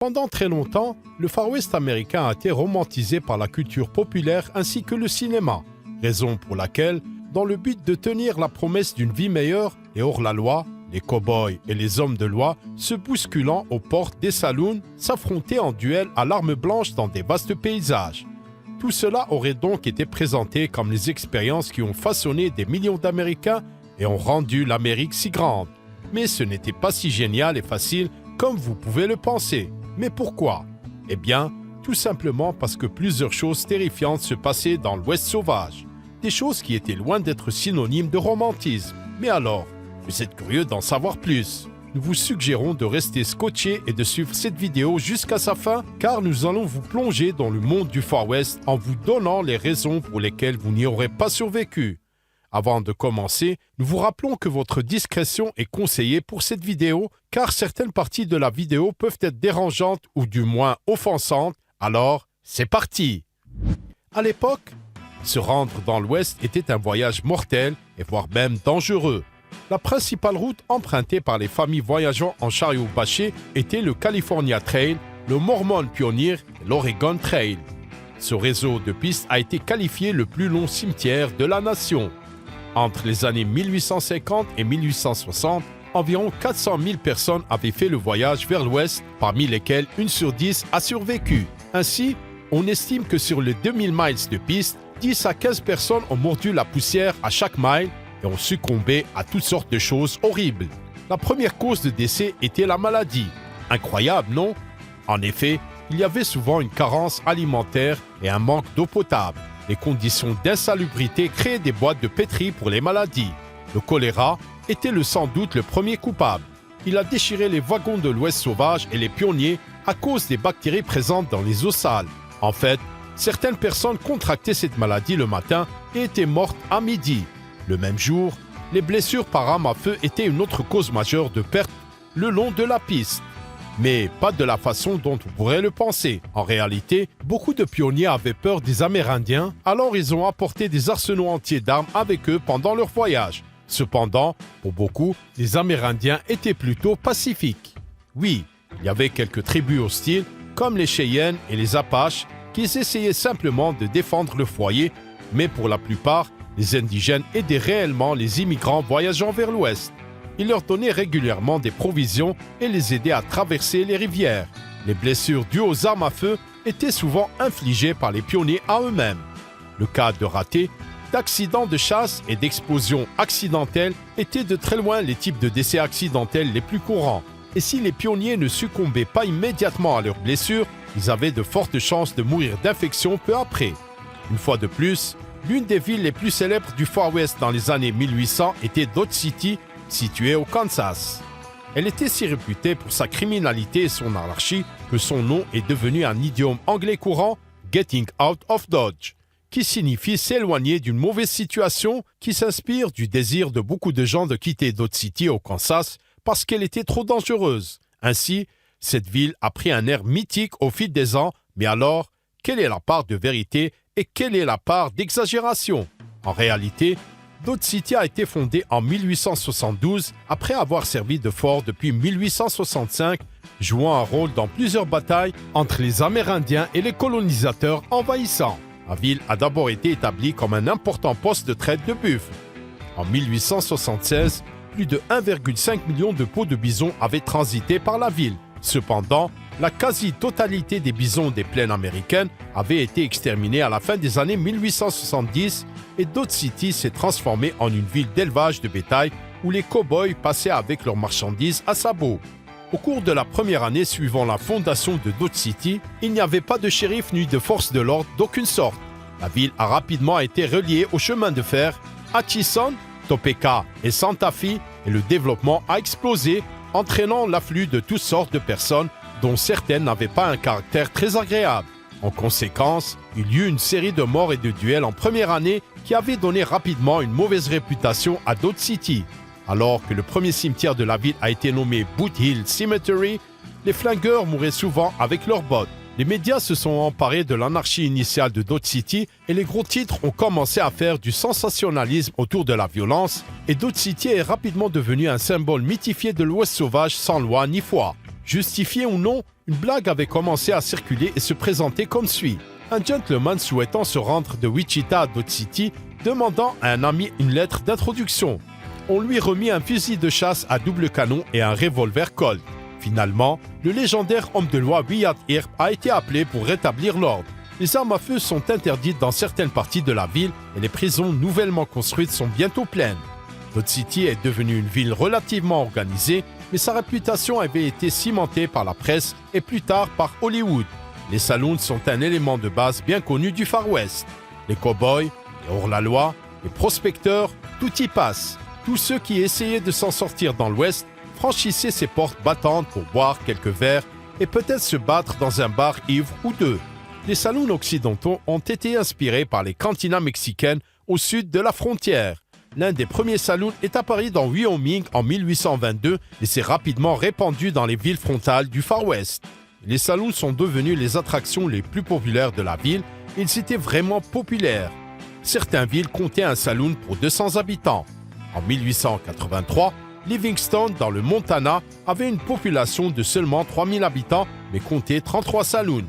Pendant très longtemps, le Far West américain a été romantisé par la culture populaire ainsi que le cinéma, raison pour laquelle, dans le but de tenir la promesse d'une vie meilleure, les hors-la-loi, les cow-boys et les hommes de loi, se bousculant aux portes des saloons, s'affrontaient en duel à l'arme blanche dans des vastes paysages. Tout cela aurait donc été présenté comme les expériences qui ont façonné des millions d'Américains et ont rendu l'Amérique si grande. Mais ce n'était pas si génial et facile comme vous pouvez le penser. Mais pourquoi? Eh bien, tout simplement parce que plusieurs choses terrifiantes se passaient dans l'Ouest sauvage. Des choses qui étaient loin d'être synonymes de romantisme. Mais alors, vous êtes curieux d'en savoir plus? Nous vous suggérons de rester scotché et de suivre cette vidéo jusqu'à sa fin, car nous allons vous plonger dans le monde du Far West en vous donnant les raisons pour lesquelles vous n'y aurez pas survécu. Avant de commencer, nous vous rappelons que votre discrétion est conseillée pour cette vidéo, car certaines parties de la vidéo peuvent être dérangeantes ou du moins offensantes. Alors, c'est parti! À l'époque, se rendre dans l'Ouest était un voyage mortel et voire même dangereux. La principale route empruntée par les familles voyageant en chariot bâché était le California Trail, le Mormon Pioneer et l'Oregon Trail. Ce réseau de pistes a été qualifié le plus long cimetière de la nation. Entre les années 1850 et 1860, environ 400 000 personnes avaient fait le voyage vers l'ouest, parmi lesquelles 1 sur 10 a survécu. Ainsi, on estime que sur les 2000 miles de piste, 10 à 15 personnes ont mordu la poussière à chaque mile et ont succombé à toutes sortes de choses horribles. La première cause de décès était la maladie. Incroyable, non? En effet, il y avait souvent une carence alimentaire et un manque d'eau potable. Les conditions d'insalubrité créaient des boîtes de pétri pour les maladies. Le choléra était sans doute le premier coupable. Il a déchiré les wagons de l'Ouest sauvage et les pionniers à cause des bactéries présentes dans les eaux sales. En fait, certaines personnes contractaient cette maladie le matin et étaient mortes à midi. Le même jour, les blessures par arme à feu étaient une autre cause majeure de perte le long de la piste. Mais pas de la façon dont on pourrait le penser. En réalité, beaucoup de pionniers avaient peur des Amérindiens, alors ils ont apporté des arsenaux entiers d'armes avec eux pendant leur voyage. Cependant, pour beaucoup, les Amérindiens étaient plutôt pacifiques. Oui, il y avait quelques tribus hostiles, comme les Cheyennes et les Apaches, qui essayaient simplement de défendre le foyer, mais pour la plupart, les indigènes aidaient réellement les immigrants voyageant vers l'ouest. Ils leur donnaient régulièrement des provisions et les aidaient à traverser les rivières. Les blessures dues aux armes à feu étaient souvent infligées par les pionniers à eux-mêmes. Le cas de ratés, d'accidents de chasse et d'explosions accidentelles étaient de très loin les types de décès accidentels les plus courants. Et si les pionniers ne succombaient pas immédiatement à leurs blessures, ils avaient de fortes chances de mourir d'infection peu après. Une fois de plus, l'une des villes les plus célèbres du Far West dans les années 1800 était Dodge City, située au Kansas. Elle était si réputée pour sa criminalité et son anarchie que son nom est devenu un idiome anglais courant, Getting Out of Dodge, qui signifie s'éloigner d'une mauvaise situation, qui s'inspire du désir de beaucoup de gens de quitter Dodge City au Kansas parce qu'elle était trop dangereuse. Ainsi, cette ville a pris un air mythique au fil des ans, mais alors, quelle est la part de vérité et quelle est la part d'exagération? En réalité, Dodge City a été fondée en 1872 après avoir servi de fort depuis 1865, jouant un rôle dans plusieurs batailles entre les Amérindiens et les colonisateurs envahissants. La ville a d'abord été établie comme un important poste de traite de buffles. En 1876, plus de 1,5 million de peaux de bison avaient transité par la ville. Cependant, la quasi-totalité des bisons des plaines américaines avait été exterminée à la fin des années 1870 et Dodge City s'est transformée en une ville d'élevage de bétail où les cow-boys passaient avec leurs marchandises à sabots. Au cours de la première année suivant la fondation de Dodge City, il n'y avait pas de shérif ni de force de l'ordre d'aucune sorte. La ville a rapidement été reliée au chemin de fer Atchison, Topeka et Santa Fe et le développement a explosé, entraînant l'afflux de toutes sortes de personnes dont certaines n'avaient pas un caractère très agréable. En conséquence, il y eut une série de morts et de duels en première année qui avaient donné rapidement une mauvaise réputation à Dodge City. Alors que le premier cimetière de la ville a été nommé Boot Hill Cemetery, les flingueurs mouraient souvent avec leurs bottes. Les médias se sont emparés de l'anarchie initiale de Dodge City et les gros titres ont commencé à faire du sensationnalisme autour de la violence et Dodge City est rapidement devenu un symbole mythifié de l'Ouest sauvage sans loi ni foi. Justifiée ou non, Une blague avait commencé à circuler et se présenter comme suit. Un gentleman souhaitant se rendre de Wichita à Dodge City, demandant à un ami une lettre d'introduction. On lui remit un fusil de chasse à double canon et un revolver Colt. Finalement, le légendaire homme de loi Wyatt Earp a été appelé pour rétablir l'ordre. Les armes à feu sont interdites dans certaines parties de la ville et les prisons nouvellement construites sont bientôt pleines. Dodge City est devenue une ville relativement organisée, mais sa réputation avait été cimentée par la presse et plus tard par Hollywood. Les saloons sont un élément de base bien connu du Far West. Les cow-boys, les hors-la-loi, les prospecteurs, tout y passe. Tous ceux qui essayaient de s'en sortir dans l'Ouest franchissaient ces portes battantes pour boire quelques verres et peut-être se battre dans un bar ivre ou deux. Les saloons occidentaux ont été inspirés par les cantinas mexicaines au sud de la frontière. L'un des premiers saloons est apparu dans Wyoming en 1822 et s'est rapidement répandu dans les villes frontales du Far West. Les saloons sont devenus les attractions les plus populaires de la ville et ils étaient vraiment populaires. Certaines villes comptaient un saloon pour 200 habitants. En 1883, Livingston, dans le Montana, avait une population de seulement 3000 habitants mais comptait 33 saloons.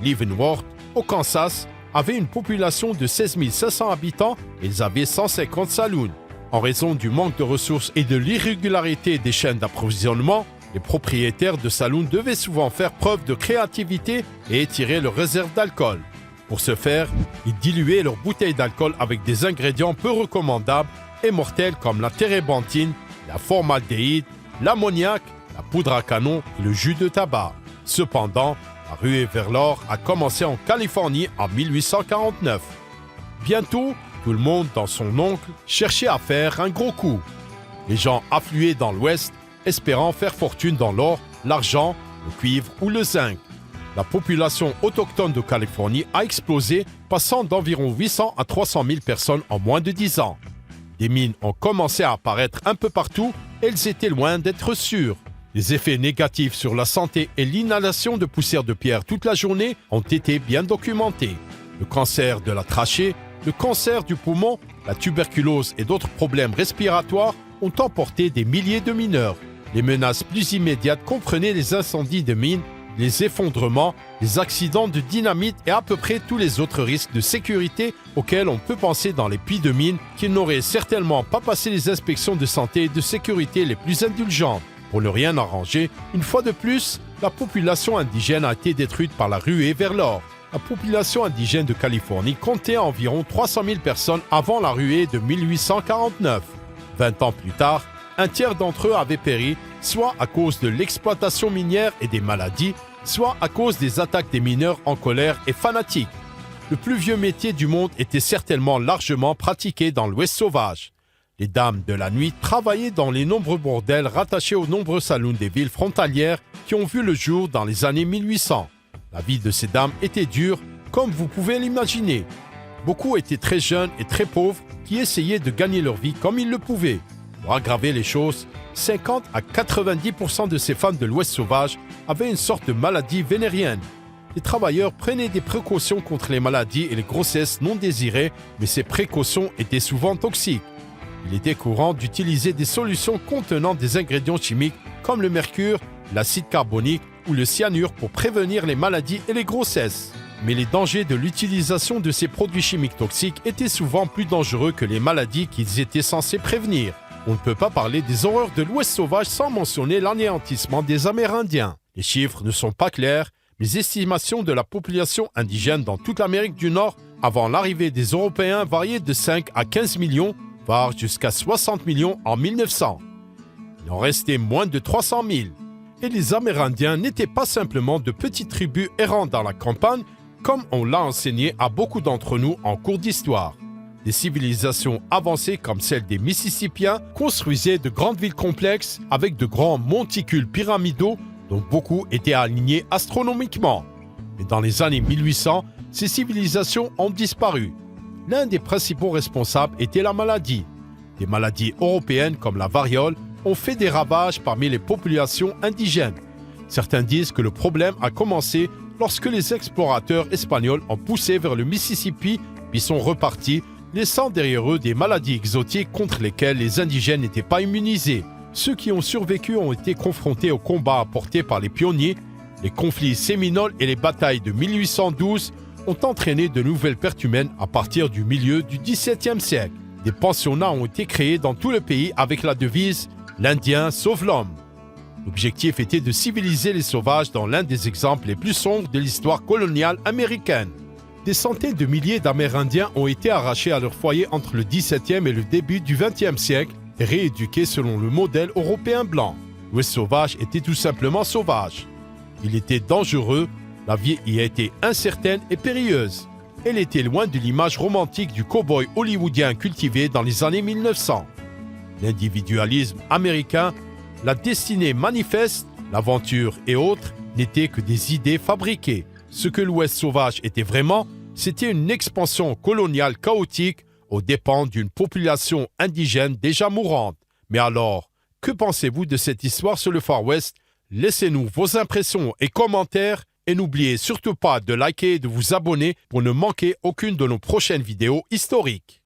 Leavenworth, au Kansas, avait une population de 16 500 habitants et ils avaient 150 saloons. En raison du manque de ressources et de l'irrégularité des chaînes d'approvisionnement, les propriétaires de saloons devaient souvent faire preuve de créativité et étirer leurs réserves d'alcool. Pour ce faire, ils diluaient leurs bouteilles d'alcool avec des ingrédients peu recommandables et mortels comme la térébenthine, la formaldéhyde, l'ammoniac, la poudre à canon et le jus de tabac. Cependant, la ruée vers l'or a commencé en Californie en 1849. Bientôt, tout le monde dans son oncle cherchait à faire un gros coup. Les gens affluaient dans l'Ouest, espérant faire fortune dans l'or, l'argent, le cuivre ou le zinc. La population autochtone de Californie a explosé, passant d'environ 800 à 300 000 personnes en moins de 10 ans. Des mines ont commencé à apparaître un peu partout et elles étaient loin d'être sûres. Les effets négatifs sur la santé et l'inhalation de poussière de pierre toute la journée ont été bien documentés. Le cancer de la trachée, le cancer du poumon, la tuberculose et d'autres problèmes respiratoires ont emporté des milliers de mineurs. Les menaces plus immédiates comprenaient les incendies de mines, les effondrements, les accidents de dynamite et à peu près tous les autres risques de sécurité auxquels on peut penser dans les puits de mines qui n'auraient certainement pas passé les inspections de santé et de sécurité les plus indulgentes. Pour ne rien arranger, une fois de plus, la population indigène a été détruite par la ruée vers l'or. La population indigène de Californie comptait environ 300 000 personnes avant la ruée de 1849. 20 ans plus tard, un tiers d'entre eux avaient péri, soit à cause de l'exploitation minière et des maladies, soit à cause des attaques des mineurs en colère et fanatiques. Le plus vieux métier du monde était certainement largement pratiqué dans l'Ouest sauvage. Les dames de la nuit travaillaient dans les nombreux bordels rattachés aux nombreux saloons des villes frontalières qui ont vu le jour dans les années 1800. La vie de ces dames était dure, comme vous pouvez l'imaginer. Beaucoup étaient très jeunes et très pauvres qui essayaient de gagner leur vie comme ils le pouvaient. Pour aggraver les choses, 50 à 90% de ces femmes de l'Ouest sauvage avaient une sorte de maladie vénérienne. Les travailleurs prenaient des précautions contre les maladies et les grossesses non désirées, mais ces précautions étaient souvent toxiques. Il était courant d'utiliser des solutions contenant des ingrédients chimiques comme le mercure, l'acide carbonique ou le cyanure pour prévenir les maladies et les grossesses. Mais les dangers de l'utilisation de ces produits chimiques toxiques étaient souvent plus dangereux que les maladies qu'ils étaient censés prévenir. On ne peut pas parler des horreurs de l'Ouest sauvage sans mentionner l'anéantissement des Amérindiens. Les chiffres ne sont pas clairs, mais les estimations de la population indigène dans toute l'Amérique du Nord avant l'arrivée des Européens variaient de 5 à 15 millions, voire jusqu'à 60 millions en 1900. Il en restait moins de 300 000. Et les Amérindiens n'étaient pas simplement de petites tribus errant dans la campagne, comme on l'a enseigné à beaucoup d'entre nous en cours d'histoire. Des civilisations avancées comme celle des Mississippiens construisaient de grandes villes complexes avec de grands monticules pyramidaux dont beaucoup étaient alignés astronomiquement. Mais dans les années 1800, ces civilisations ont disparu. L'un des principaux responsables était la maladie. Des maladies européennes comme la variole ont fait des ravages parmi les populations indigènes. Certains disent que le problème a commencé lorsque les explorateurs espagnols ont poussé vers le Mississippi puis sont repartis, laissant derrière eux des maladies exotiques contre lesquelles les indigènes n'étaient pas immunisés. Ceux qui ont survécu ont été confrontés aux combats apportés par les pionniers, Les conflits séminoles et les batailles de 1812 ont entraîné de nouvelles pertes humaines à partir du milieu du XVIIe siècle. Des pensionnats ont été créés dans tout le pays avec la devise « L'Indien sauve l'homme ». L'objectif était de civiliser les sauvages dans l'un des exemples les plus sombres de l'histoire coloniale américaine. Des centaines de milliers d'Amérindiens ont été arrachés à leur foyer entre le XVIIe et le début du XXe siècle et rééduqués selon le modèle européen blanc. L'Ouest sauvage était tout simplement sauvage. Il était dangereux, la vie y était incertaine et périlleuse. Elle était loin de l'image romantique du cow-boy hollywoodien cultivé dans les années 1900. L'individualisme américain, la destinée manifeste, l'aventure et autres n'étaient que des idées fabriquées. Ce que l'Ouest sauvage était vraiment, c'était une expansion coloniale chaotique aux dépens d'une population indigène déjà mourante. Mais alors, que pensez-vous de cette histoire sur le Far West? Laissez-nous vos impressions et commentaires et n'oubliez surtout pas de liker et de vous abonner pour ne manquer aucune de nos prochaines vidéos historiques.